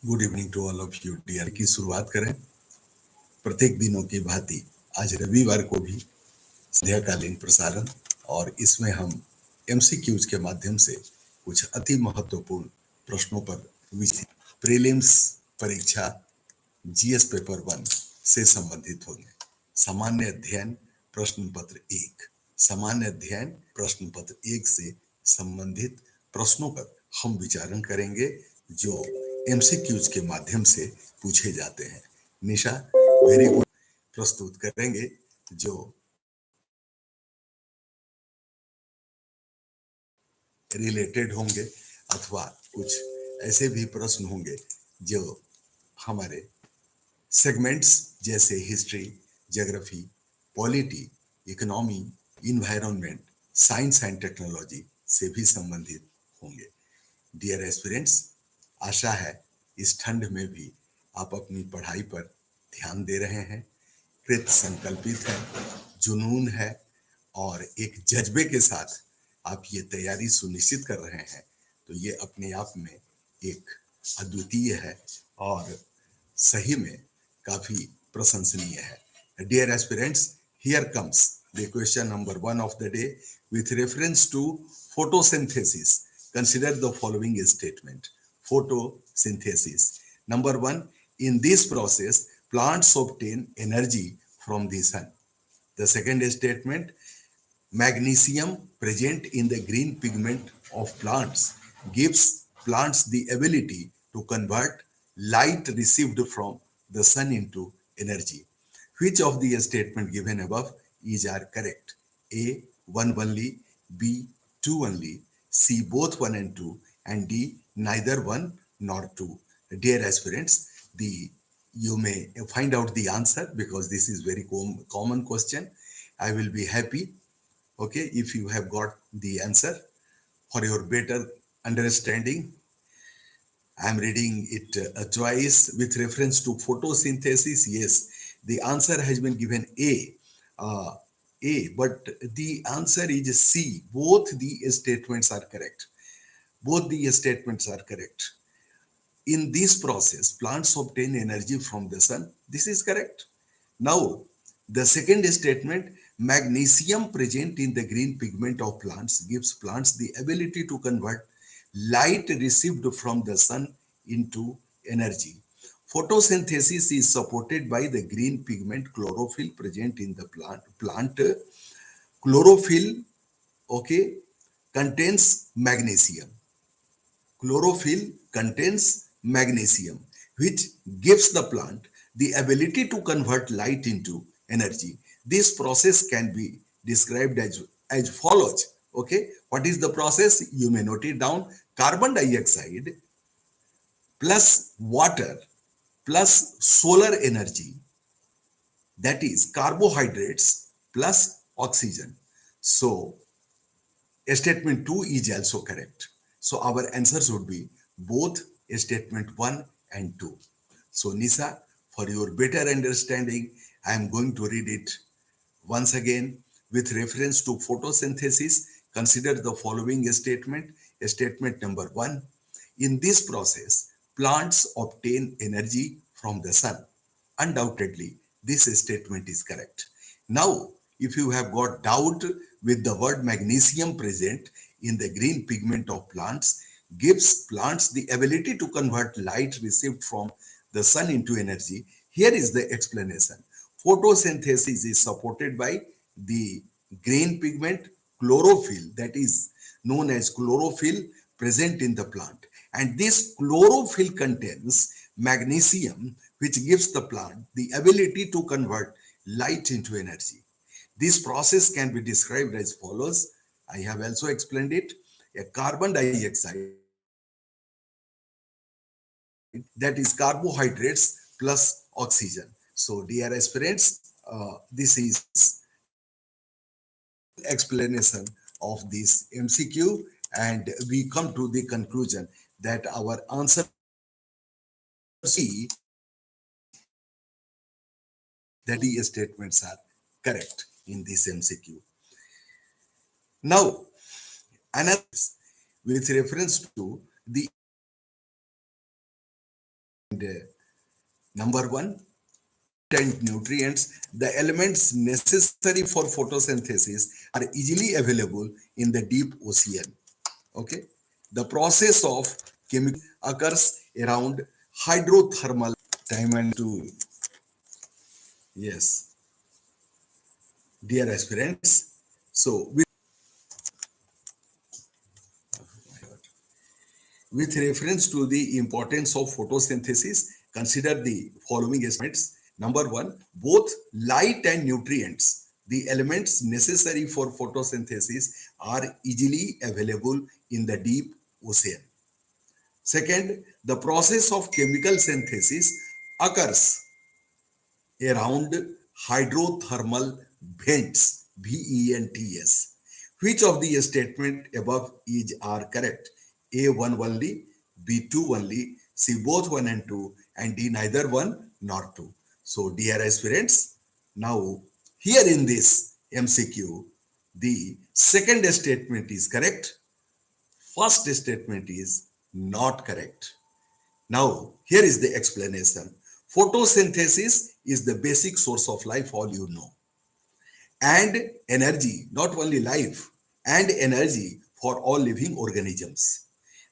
Good evening to all of you dear की शुरुआत करें। प्रत्येक दिनों की भांति आज रविवार को भी संध्याकालीन प्रसारण, और इसमें हम एमसीक्यूज के माध्यम से कुछ अति महत्वपूर्ण प्रश्नों पर प्रीलिम्स परीक्षा जीएस पेपर 1 से संबंधित होंगे। सामान्य अध्ययन प्रश्न पत्र 1, सामान्य अध्ययन प्रश्न पत्र 1 से संबंधित प्रश्नों पर हम विचारण करेंगे जो एमसीक्यूज के माध्यम से पूछे जाते हैं। निशा वेरी गुड प्रस्तुत करेंगे जो रिलेटेड होंगे, अथवा कुछ ऐसे भी प्रश्न होंगे जो हमारे सेगमेंट्स जैसे history, geography, polity, economy, environment, science and technology से भी संबंधित होंगे। डियर एस्पिरेंट्स, आशा है इस ठंड में भी आप अपनी पढ़ाई पर ध्यान दे रहे हैं, कृत संकल्पित है, जुनून है और एक जज्बे के साथ आप ये तैयारी सुनिश्चित कर रहे हैं। तो ये अपने आप में एक अद्वितीय है और सही में काफी प्रशंसनीय है। Dear aspirants, here comes the question number 1 of the day with reference to photosynthesis. Consider the following statement. Photosynthesis. Number 1, in this process, plants obtain energy from the sun. The second statement, magnesium present in the green pigment of plants gives plants the ability to convert light received from the sun into energy. Which of the statement given above is are correct? A, 1 only, B, 2 only, C, both 1 and 2, and D, neither 1 nor 2. Dear aspirants, you may find out the answer because this is very common question. I will be happy, okay, if you have got the answer. For your better understanding, I am reading it twice with reference to photosynthesis. Yes, the answer has been given A. Uh, but the answer is C. Both the statements are correct. Both the statements are correct. In this process, plants obtain energy from the sun. This is correct. Now, the second statement, magnesium present in the green pigment of plants gives plants the ability to convert light received from the sun into energy. Photosynthesis is supported by the green pigment chlorophyll present in the plant. Chlorophyll, okay, contains magnesium. Chlorophyll contains magnesium, which gives the plant the ability to convert light into energy. This process can be described as follows. Okay, what is the process? You may note it down. Carbon dioxide plus water plus solar energy, that is carbohydrates plus oxygen. So statement 2 is also correct. So our answers would be both statement 1 and 2. So Nisa, for your better understanding, I am going to read it once again. With reference to photosynthesis, consider the following statement. Statement number 1. In this process, plants obtain energy from the sun. Undoubtedly, this statement is correct. Now, if you have got doubt with the word magnesium present in the green pigment of plants, gives plants the ability to convert light received from the sun into energy. Here is the explanation. Photosynthesis is supported by the green pigment chlorophyll, that is known as chlorophyll, present in the plant. And this chlorophyll contains magnesium, which gives the plant the ability to convert light into energy. This process can be described as follows. I have also explained it. A carbon dioxide, that is carbohydrates plus oxygen. So, dear aspirants, this is explanation of this MCQ, and we come to the conclusion that our answer C, that the statements are correct in this MCQ. Now, analysis with reference to the Number one, and nutrients, the elements necessary for photosynthesis are easily available in the deep ocean. Okay. The process of chemical occurs around hydrothermal time and to, yes, dear aspirants. So with reference to the importance of photosynthesis, consider the following estimates. Number one, both light and nutrients, the elements necessary for photosynthesis, are easily available in the deep ocean. Second, the process of chemical synthesis occurs around hydrothermal vents, VENTS. Which of the statement above is are correct? A one only, B two only, C both one and two, and D neither one nor two. So, dear aspirants, now here in this MCQ, the second statement is correct. First statement is not correct. Now, here is the explanation. Photosynthesis is the basic source of life, all you know. And energy, not only life, and energy for all living organisms.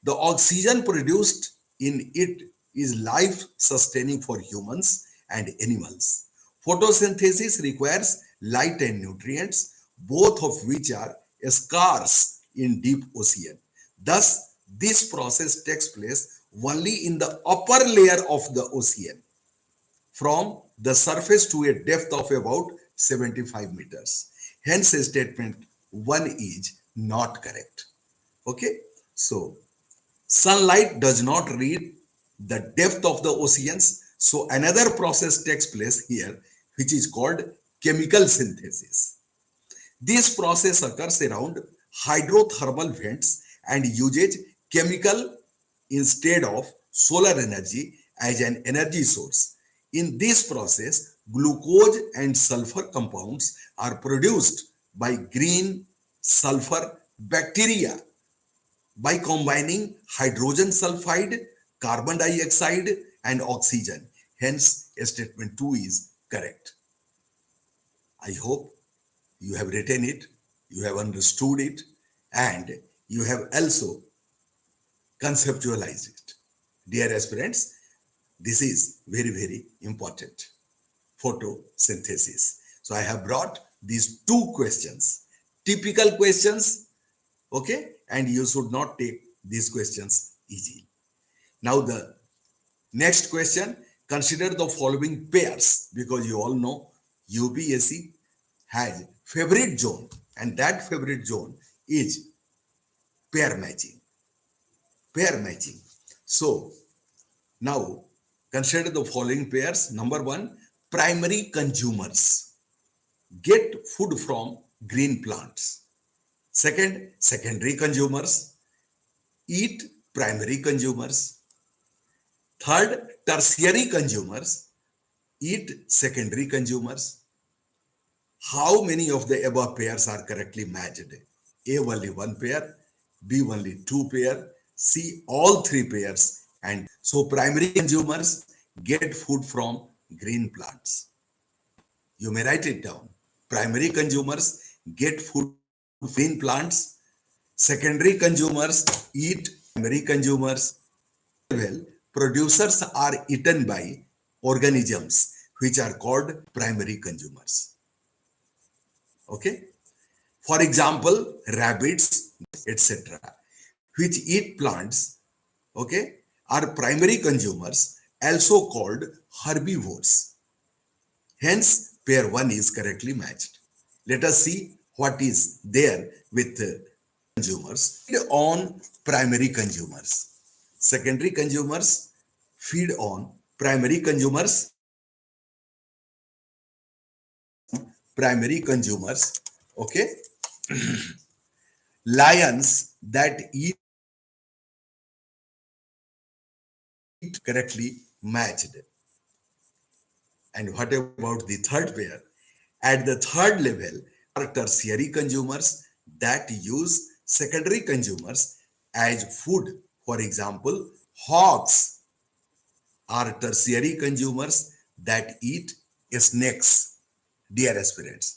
The oxygen produced in it is life sustaining for humans and animals. Photosynthesis requires light and nutrients, both of which are scarce in deep ocean. Thus, this process takes place only in the upper layer of the ocean from the surface to a depth of about 75 meters. Hence, statement 1 is not correct. Okay, so sunlight does not reach the depth of the oceans. So another process takes place here, which is called chemical synthesis. This process occurs around hydrothermal vents and uses chemical instead of solar energy as an energy source. In this process, glucose and sulfur compounds are produced by green sulfur bacteria by combining hydrogen sulfide, carbon dioxide, and oxygen. Hence, statement 2 is correct. I hope you have written it, you have understood it, and you have also conceptualized it. Dear aspirants, this is very, very important. Photosynthesis. So I have brought these two questions, typical questions, okay, and you should not take these questions easy. Now the next question, consider the following pairs, because you all know UPSC has favorite zone, and that favorite zone is pair matching. Pair matching. So now consider the following pairs. Number one, primary consumers get food from green plants. Second, secondary consumers eat primary consumers. Third, tertiary consumers eat secondary consumers. How many of the above pairs are correctly matched? A only one pair, B only two pair, C all three pairs. And so primary consumers get food from green plants. You may write it down. Primary consumers get food from green plants. Secondary consumers eat primary consumers. Well, producers are eaten by organisms which are called primary consumers. Okay. For example, rabbits, etc., which eat plants, okay, are primary consumers, also called herbivores. Hence, pair 1 is correctly matched. Let us see what is there with consumers. Feed on primary consumers. Secondary consumers feed on primary consumers. Primary consumers, okay. Lions that eat correctly matched. And what about the third pair? At the third level are tertiary consumers that use secondary consumers as food. For example, hogs are tertiary consumers that eat snacks. Dear aspirants,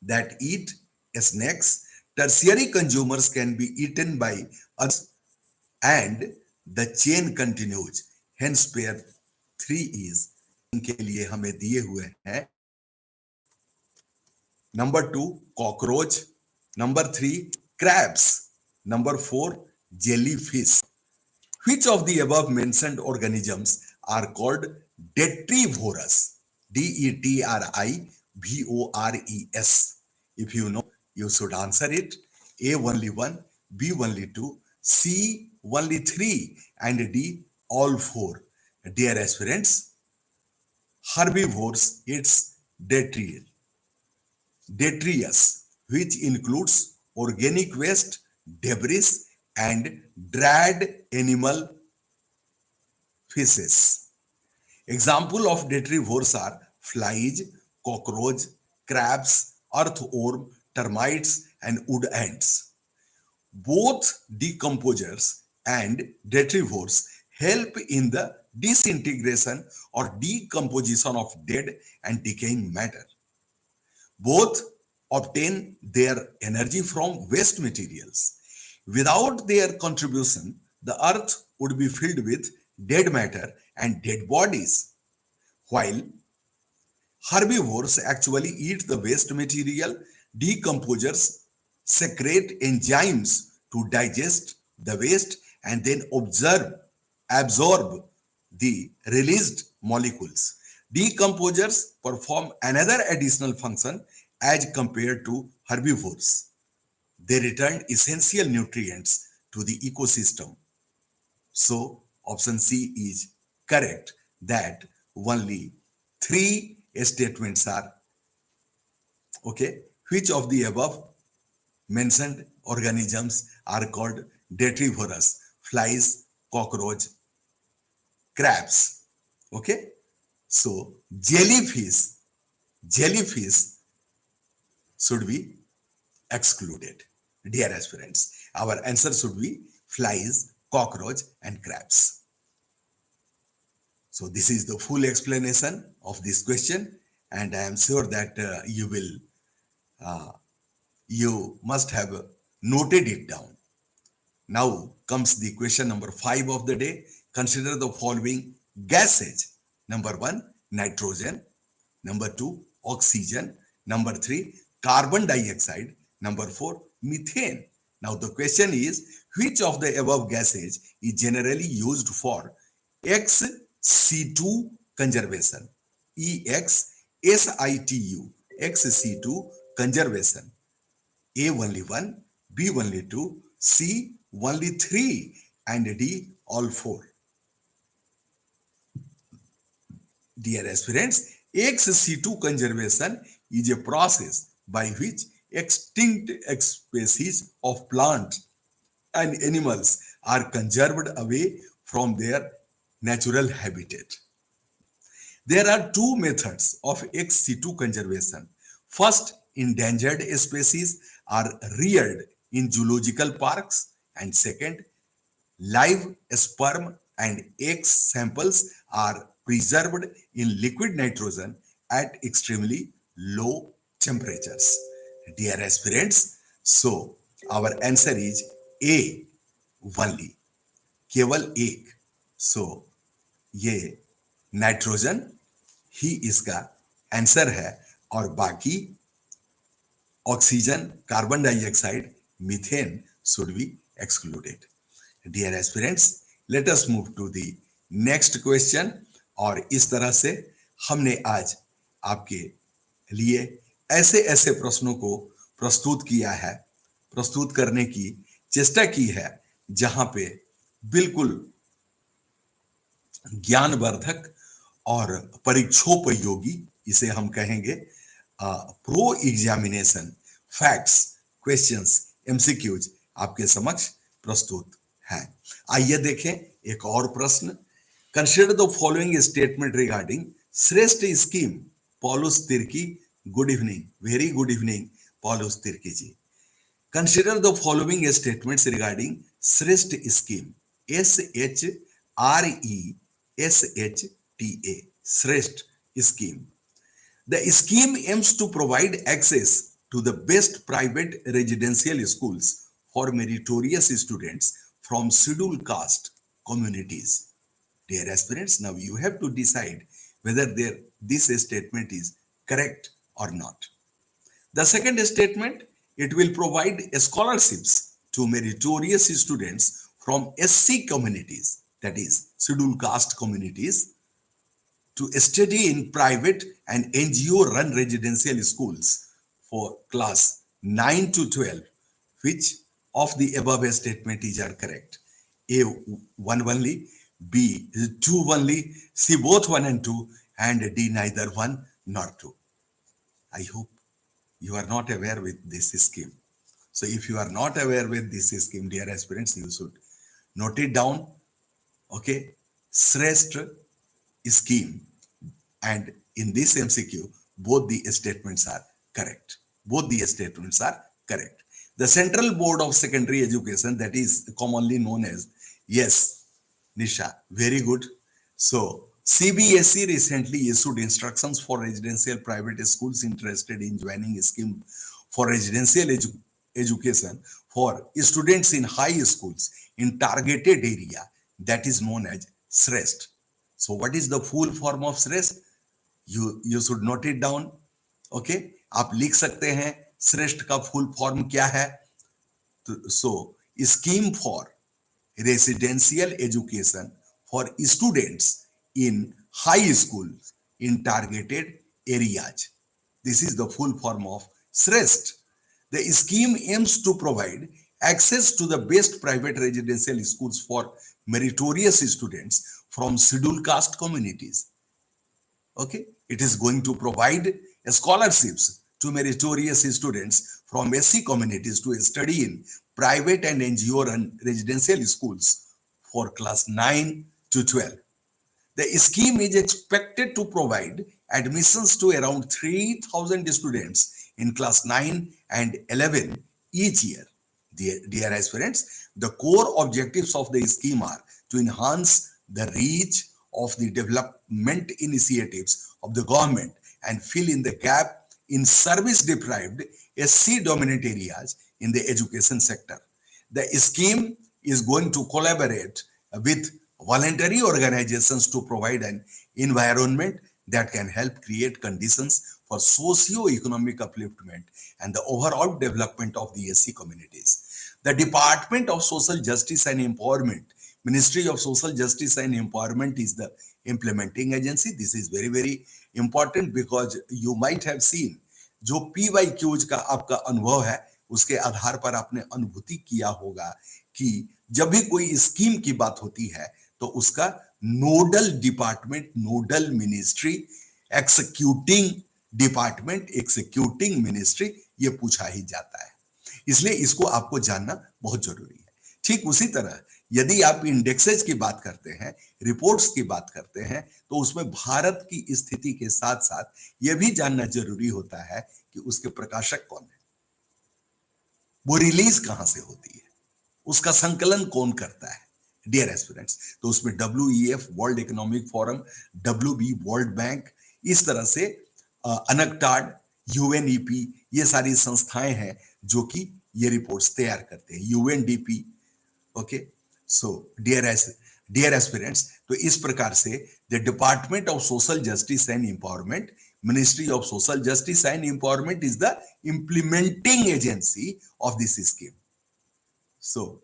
that eat snacks, tertiary consumers can be eaten by others and the chain continues. Hence pair 3 is इनके लिए हमें दिए हुए हैं number 2 cockroach, number 3 crabs, number 4 jellyfish. Which of the above mentioned organisms are called detrivorous? Detrivores. If you know, you should answer it. A only one, B only two, C only three, and D all four. Dear aspirants, herbivores, it's detritus, which includes organic waste, debris, and dried animal feces. Example of detrivores are flies, cockroach, crabs, earthworm, termites, and wood ants. Both decomposers and detrivores help in the disintegration or decomposition of dead and decaying matter. Both obtain their energy from waste materials. Without their contribution, the earth would be filled with dead matter and dead bodies. While herbivores actually eat the waste material, decomposers secrete enzymes to digest the waste and then absorb the released molecules. Decomposers perform another additional function as compared to herbivores. They return essential nutrients to the ecosystem. So, option C is correct that only three statements are okay. Which of the above mentioned organisms are called detrivorous? Flies, cockroach, crabs. Okay. So, jellyfish should be excluded. Dear aspirants, our answer should be flies, cockroach, and crabs. So this is the full explanation of this question, and I am sure that you must have noted it down. Now comes the question number 5 of the day. Consider the following gases. Number 1, nitrogen. Number 2, oxygen. Number 3, carbon dioxide. Number 4, methane. Now the question is, which of the above gases is generally used for XC2 conservation? EXSITU, XC2 conservation. A only 1, B only 2, C only 3, and D all 4. Dear aspirants, XC2 conservation is a process by which extinct species of plants and animals are conserved away from their natural habitat. There are two methods of XC2 conservation. First, endangered species are reared in zoological parks, and second, live sperm and egg samples are preserved in liquid nitrogen at extremely low temperatures. Dear aspirants, so our answer is A only, केवल एक. सो ये nitrogen ही इसका answer है और बाकी oxygen, carbon dioxide, methane should be excluded. Dear aspirants, let us move to the next question. और इस तरह से हमने आज आपके लिए ऐसे ऐसे प्रश्नों को प्रस्तुत करने की चेष्टा की है जहां पे बिल्कुल ज्ञानवर्धक और परीक्षोपयोगी, इसे हम कहेंगे pro examination facts, questions, MCQs आपके समक्ष प्रस्तुत है. आइए देखें एक और प्रश्न. Consider the following statement regarding Shreshtha scheme. Paulus Tirkey, good evening, very good evening Paulus Tirkey ji. Consider the following statements regarding Shreshtha scheme. SHRESH Shrest scheme. The scheme aims to provide access to the best private residential schools for meritorious students from scheduled caste communities. Dear aspirants, now you have to decide whether this statement is correct or not. The second statement, it will provide scholarships to meritorious students from SC communities, that is, scheduled caste communities, to study in private and NGO run residential schools for class 9 to 12. Which of the above statements are correct? A, 1 only, B, 2 only, C, both 1 and 2, and D, neither 1 nor 2. I hope you are not aware with this scheme. So if you are not aware with this scheme, dear aspirants, you should note it down. Okay, Shrest scheme, and in this MCQ, both the statements are correct. Both the statements are correct. The Central Board of Secondary Education, that is commonly known as, yes, Nisha, very good. So CBSE recently issued instructions for residential private schools interested in joining a scheme for residential education for students in high schools in targeted area, that is known as Shrest. So what is the full form of Shrest? You should note it down. Okay, आप लिख सकते हैं श्रेष्ठ का full form क्या है. So scheme for residential education for students in high schools in targeted areas. This is the full form of Shrest. The scheme aims to provide access to the best private residential schools for meritorious students from scheduled caste communities. Okay, it is going to provide scholarships to meritorious students from SC communities to study in private and NGO run residential schools for class 9 to 12. The scheme is expected to provide admissions to around 3,000 students in class 9 and 11 each year. Dear aspirants, the core objectives of the scheme are to enhance the reach of the development initiatives of the government and fill in the gap in service deprived SC dominant areas in the education sector. The scheme is going to collaborate with voluntary organizations to provide an environment that can help create conditions for socio-economic upliftment and the overall development of the SC communities. The Department of Social Justice and Empowerment, Ministry of Social Justice and Empowerment is the implementing agency. This is very, very important because you might have seen जो PYQs का आपका अनुभव है उसके आधार पर आपने अनुभूति किया होगा कि जब भी कोई स्कीम की बात होती है तो उसका nodal department, nodal ministry, executing department, executing ministry ये पूछा ही जाता है. इसलिए इसको आपको जानना बहुत जरूरी है. ठीक उसी तरह यदि आप इंडेक्सेस की बात करते हैं, रिपोर्ट्स की बात करते हैं, तो उसमें भारत की स्थिति के साथ साथ यह भी जानना जरूरी होता है कि उसके प्रकाशक कौन है, वो रिलीज कहां से होती है, उसका संकलन कौन करता है. डियर एस्पिरेंट्स, तो उसमें WEF world economic forum, WB world bank, इस तरह से अनकटाड, UNEP ये सारी संस्थाएं हैं जो कि ये रिपोर्ट्स तैयार करते हैं. UNDP. Okay, so dear aspirants, तो इस प्रकार से the department of social justice and empowerment, ministry of social justice and empowerment is the implementing agency of this scheme. So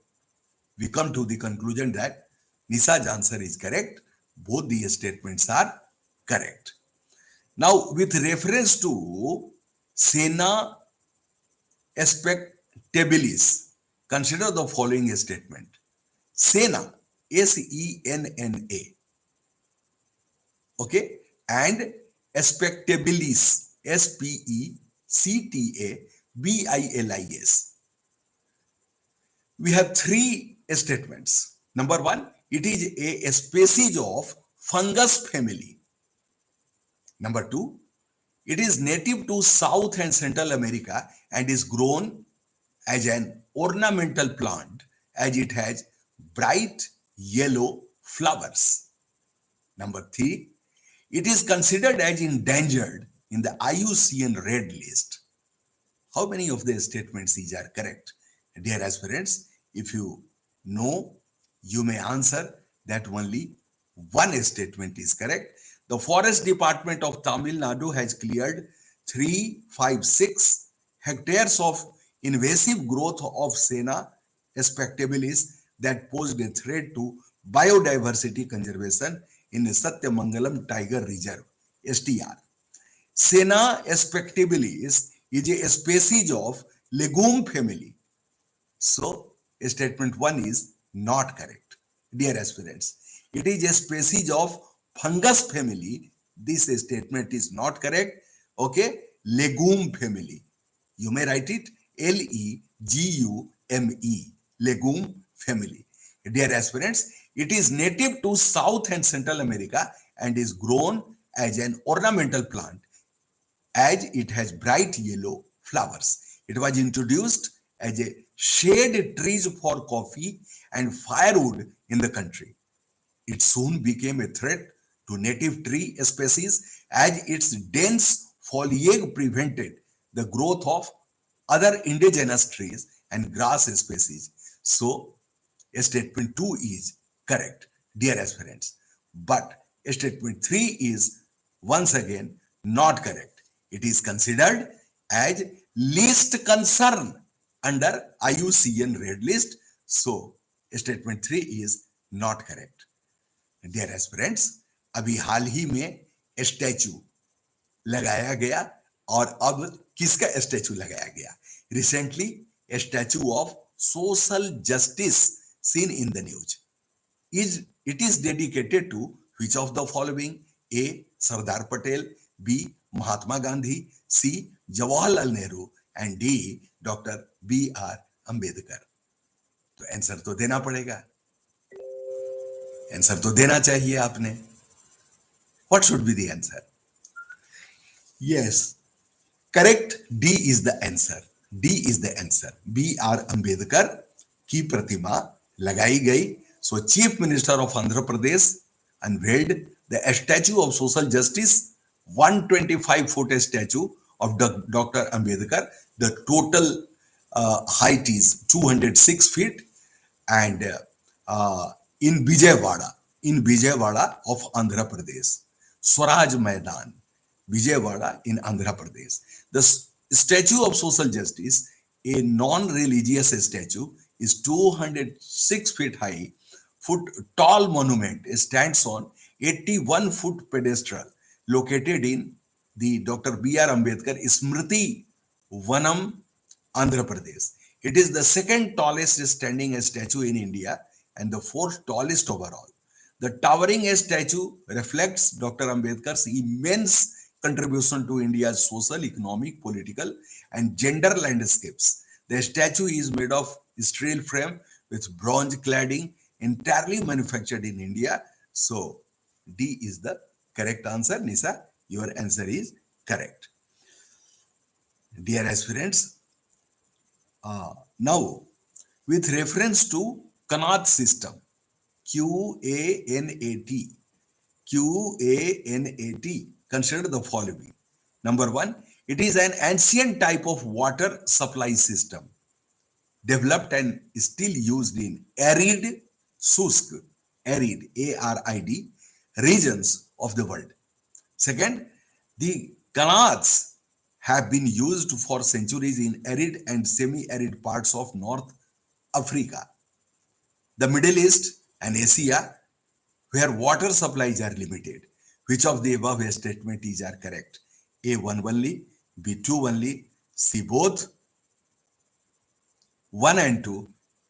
we come to the conclusion that Nisha's answer is correct. Both the statements are correct. Now with reference to Sena Spectabilis, consider the following statement. Sena, SENNA, okay, and Spectabilis, SPECTABILIS. We have three statements. Number one, it is a species of fungus family. Number two, it is native to South and Central America and is grown as an ornamental plant as it has bright yellow flowers. Number three, It is considered as endangered in the IUCN Red List. How many of the statements these are correct? Dear aspirants, if you know, you may answer that only one statement is correct. The Forest Department of Tamil Nadu has cleared 356 hectares of invasive growth of Sena spectabilis that posed a threat to biodiversity conservation in Satyamangalam Tiger Reserve, STR. Sena spectabilis is a species of legume family. So, statement 1 is not correct. Dear aspirants, it is a species of fungus family. This statement is not correct. Okay, legume family. You may write it Legume, legume family. Dear aspirants, it is native to South and Central America and is grown as an ornamental plant as it has bright yellow flowers. It was introduced as a shade trees for coffee and firewood in the country. It soon became a threat to native tree species as its dense foliage prevented the growth of other indigenous trees and grass species. So, statement 2 is correct, dear aspirants. But statement 3 is once again not correct. It is considered as least concern under IUCN Red List. So, statement 3 is not correct. Dear aspirants, अभी हाल ही में statue लगाया गया और अब किसका statue लगाया गया? Recently statue of social justice seen in the news. It is dedicated to which of the following? A. Sardar Patel, B. Mahatma Gandhi, C. Jawaharlal Nehru and D. Dr. B.R. Ambedkar. तो answer तो देना पड़ेगा, answer तो देना चाहिए आपने. What should be the answer? Yes, correct. D is the answer. D is the answer. B.R. Ambedkar की प्रतिमा लगाई गई. So Chief Minister of Andhra Pradesh unveiled the statue of social justice, 125-foot statue of Dr. Ambedkar. The total height is 206 feet and in Vijayawada of Andhra Pradesh, Swaraj Maidan, Vijayawada in Andhra Pradesh. The statue of social justice, a non-religious statue, is 206 feet high, foot tall monument, stands on 81-foot pedestal located in the Dr. B.R. Ambedkar Smriti Vanam, Andhra Pradesh. It is the second tallest standing statue in India and the fourth tallest overall. The towering statue reflects Dr. Ambedkar's immense contribution to India's social, economic, political, and gender landscapes. The statue is made of steel frame with bronze cladding, entirely manufactured in India. So, D is the correct answer. Nisa, your answer is correct. Dear aspirants, now with reference to Qanat system, QANAT, consider the following. Number 1, it is an ancient type of water supply system developed and still used in arid, Susk, arid, ARID, regions of the world. Second, the Qanats have been used for centuries in arid and semi-arid parts of North Africa, the Middle East and Asia, where water supplies are limited. Which of the above statements are correct? A, 1 only, B, 2 only, C, both, 1 and 2,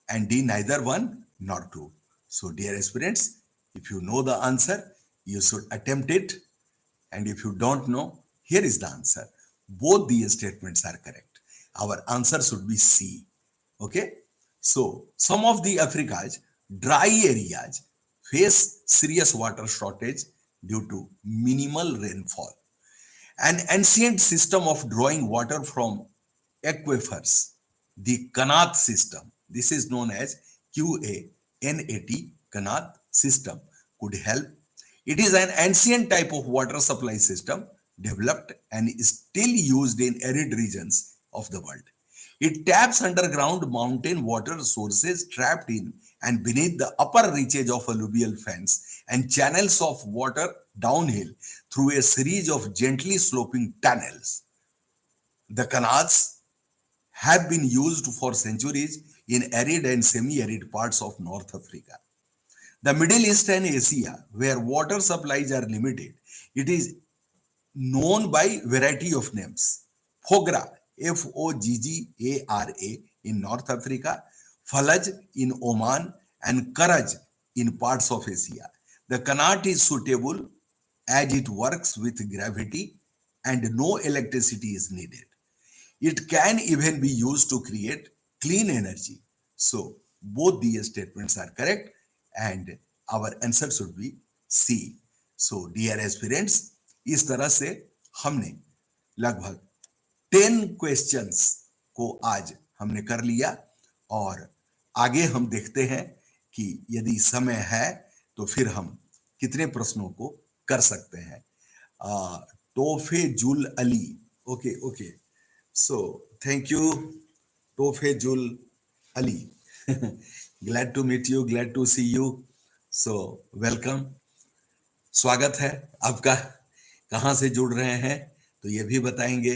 and D, neither 1 nor 2. So, dear aspirants, if you know the answer, you should attempt it. And if you don't know, here is the answer. Both these statements are correct. Our answer should be C. Okay? So, some of the Africa's dry areas face serious water shortage due to minimal rainfall. An ancient system of drawing water from aquifers, the Qanat system, this is known as QANAT, Qanat system, could help It is an ancient type of water supply system developed and is still used in arid regions of the world. It taps underground mountain water sources trapped in and beneath the upper reaches of alluvial fans and channels of water downhill through a series of gently sloping tunnels. The canals have been used for centuries in arid and semi-arid parts of North Africa. The Middle East and Asia, where water supplies are limited, it is known by variety of names. Fogra, Foggara in North Africa, Falaj in Oman, and Karaj in parts of Asia. The Qanat is suitable as it works with gravity and no electricity is needed. It can even be used to create clean energy. So both these statements are correct and our answer should be C. So dear aspirants, इस तरह से हमने लगभग 10 questions को आज हमने कर लिया और आगे हम देखते हैं कि यदि समय है तो फिर हम कितने प्रश्नों को कर सकते हैं. Tofezul Ali, okay okay, so thank you Tofejul Ali. Glad to meet you, glad to see you, so welcome. स्वागत है आपका. कहाँ से जुड़ रहे हैं तो ये भी बताएंगे.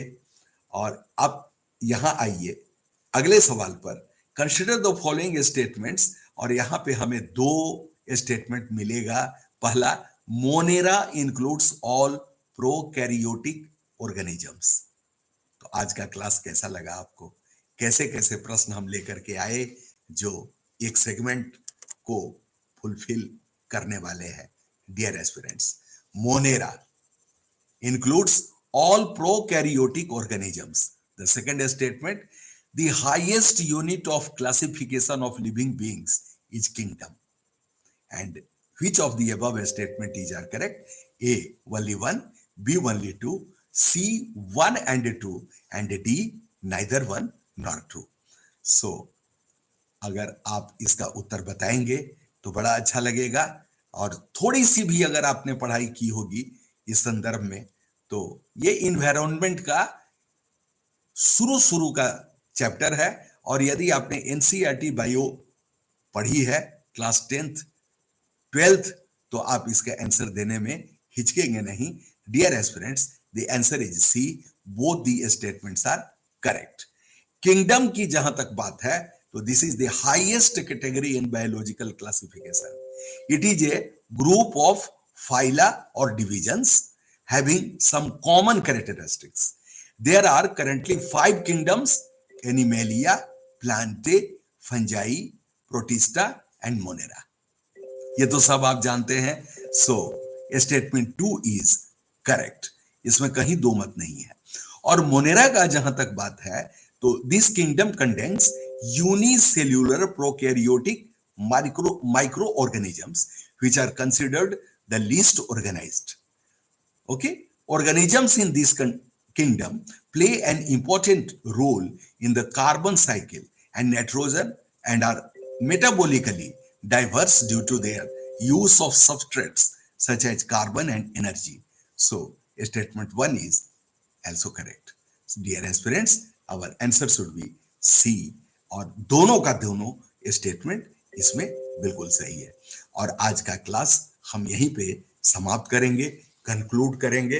और अब यहाँ आइए अगले सवाल पर. कंसिडर द फॉलोइंग स्टेटमेंट्स, और यहाँ पे हमें दो स्टेटमेंट मिलेगा. पहला, Monera includes all prokaryotic organisms. तो आज का क्लास कैसा लगा आपको? कैसे कैसे प्रश्न हम लेकर के आए जो एक सेगमेंट को फुलफिल करने वाले हैं. Dear aspirants, monera includes all prokaryotic organisms. The second statement, the highest unit of classification of living beings is kingdom. And which of the above statement is are correct? A, only one, B, only two, C, one and two, and D, neither one nor two. So, अगर आप इसका उत्तर बताएंगे तो बड़ा अच्छा लगेगा. और थोड़ी सी भी अगर आपने पढ़ाई की होगी इस संदर्भ में, तो ये इन्वायरमेंट का शुरू का चैप्टर है. और यदि आपने एनसीईआरटी बायो पढ़ी है क्लास 10th 12th, तो आप इसका आंसर देने में हिचकेंगे नहीं. Dear aspirants, the answer is C. Both the statements are correct. Kingdom की जहां तक बात है तो this is the highest category in biological classification. It is a group of phyla और divisions having some common characteristics. There are currently 5 kingdoms: Animalia, Plantae, Fungi, Protista and Monera. ये तो सब आप जानते हैं. So statement 2 is correct. इसमें कहीं दो मत नहीं है. और मोनेरा का जहां तक बात है तो this kingdom contains unicellular prokaryotic microorganisms which are considered the least organized. Okay, organisms in this kingdom play an important role in the carbon cycle and nitrogen and are metabolically diverse due to their use of substrates such as carbon and energy. So statement 1 is also correct. Dear aspirants, our answer should be C. और दोनों का दोनों statement इसमें बिल्कुल सही है. और आज का क्लास हम यहीं पे समाप्त करेंगे, कंक्लूड करेंगे.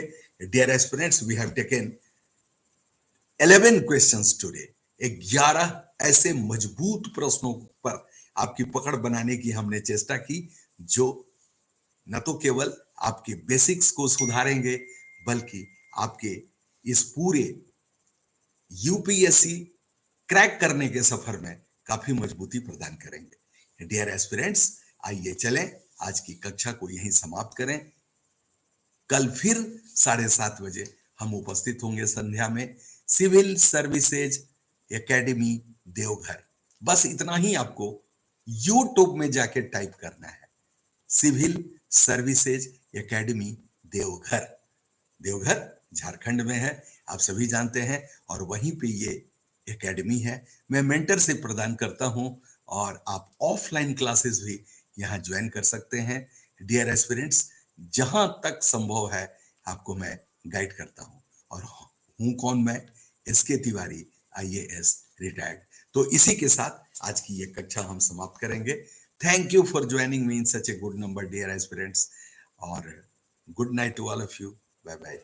Dear aspirants, we have taken 11 questions today. 11 ऐसे मजबूत प्रश्नों पर आपकी पकड़ बनाने की हमने चेष्टा की जो न तो केवल आपके बेसिक्स को सुधारेंगे बल्कि आपके इस पूरे यूपीएससी क्रैक करने के सफर में काफी मजबूती प्रदान करेंगे. डियर एस्पिरेंट्स, आइए चलें आज की कक्षा को यहीं समाप्त करें. कल फिर 7:30 बजे हम उपस्थित होंगे संध्या में. सिविल सर्विसेज एकेडमी देवघर, बस इतना ही आपको यूट्यूब में जाके टाइप करना है. Civil services academy Deoghar. Deoghar Jharkhand में है, आप सभी जानते हैं. और वहीं पे ये एकेडमी है. मैं मेंटरशिप प्रदान करता हूं और आप ऑफलाइन क्लासेस भी यहां ज्वाइन कर सकते हैं. डियर एस्पिरेंट्स, जहां तक संभव है आपको मैं गाइड करता हूं। और हूं कौन मैं? S K Tiwari, IAS retired. तो इसी के साथ आज की ये कक्षा हम समाप्त करेंगे। Thank you for joining me in such a good number dear aspirants, और good night to all of you. Bye bye.